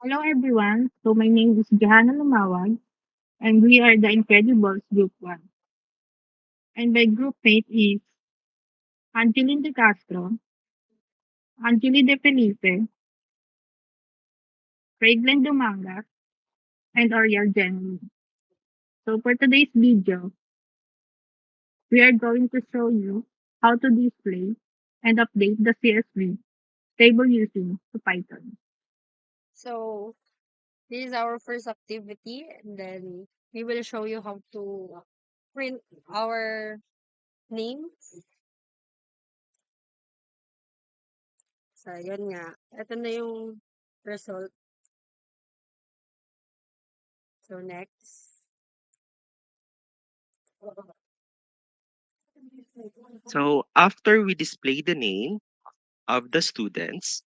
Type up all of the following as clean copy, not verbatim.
Hello everyone. So my name is Johanna Lumawag and we are the Incredibles Group 1. And my group mate is Angeline De Castro, Angeli De Felipe, Craiglen Dumanga, and Oriel Jenny. So for today's video, we are going to show you how to display and update the CSV table using the Python. So this is our first activity, and then we will show you how to print our name. So, yun nga. Ito na yung result. So, next. So after we display the name of the students,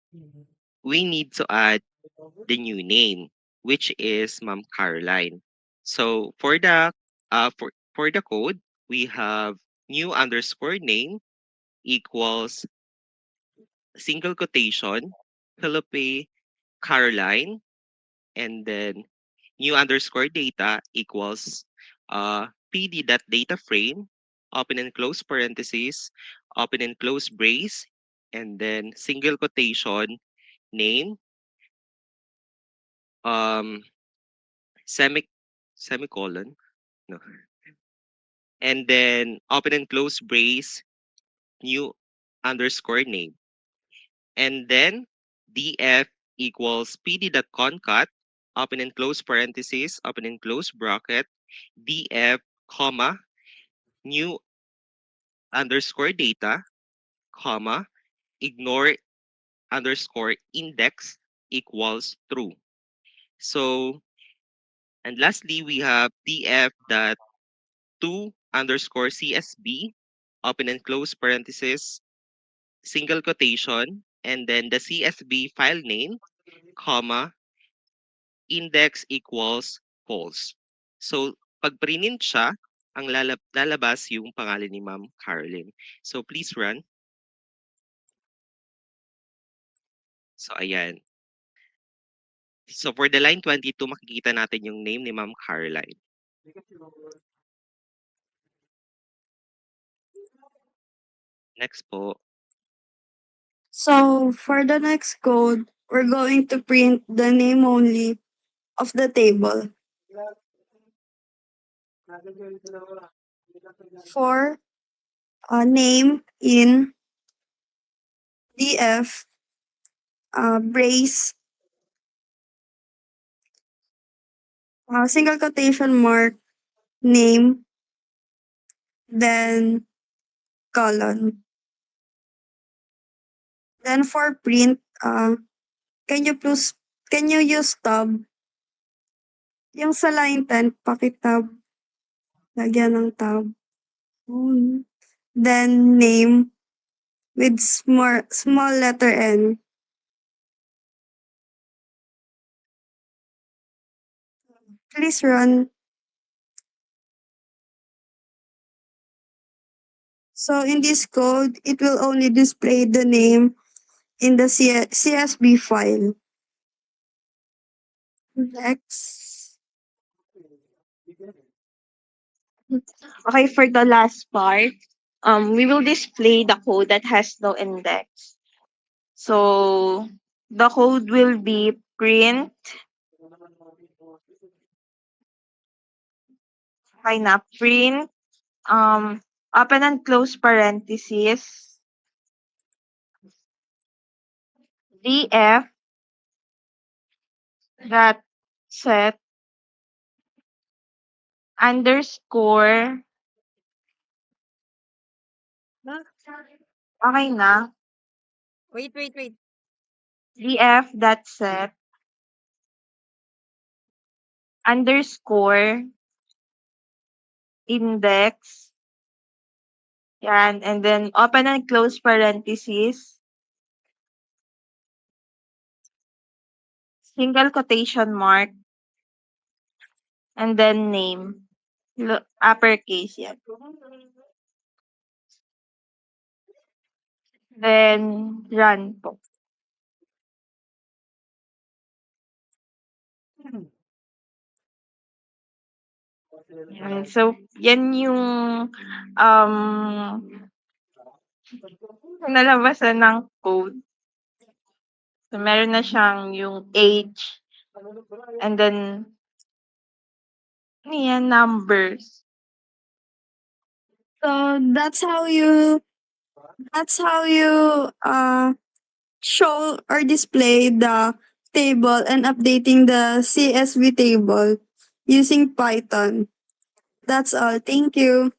we need to add the new name, which is Ma'am Caroline. So for the code, we have new underscore name equals single quotation Philippe Caroline, and then new underscore data equals pd.data frame, open and close parentheses, open and close brace, and then single quotation name, um, semi semicolon, no, and then open and close brace, new underscore name, and then df equals pd.concat, open and close parentheses, open and close bracket, df comma new underscore data, comma, ignore underscore index equals true. So, and lastly, we have df dot two underscore csv, open and close parenthesis, single quotation, and then the csv file name, comma, index equals false. So, pag prinint siya, ang lalabas yung pangalan ni Ma'am Caroline. So, please run. So, ayan. So for the line 22, makikita natin yung name ni Ma'am Caroline. Next po. So for the next code, we're going to print the name only of the table. For name in df brace single quotation mark name then colon. Then for print, can you use tab? Yung sa line 10, paki-tab. Lagyan ng tab. Then name with small letter N. Please run. So in this code, it will only display the name in the CSV file. Next. Okay, for the last part, we will display the code that has no index. So the code will be print, okay na, print, open and close parentheses, df dot set underscore, okay na, Wait. df dot set underscore index, yan, and then open and close parentheses, single quotation mark, and then name. Uppercase yan. Then run po. So, yan yung um, nalabasan ng code. So, meron na siyang yung age and then ano yan, numbers. So that's how you show or display the table and updating the CSV table using Python. That's all. Thank you.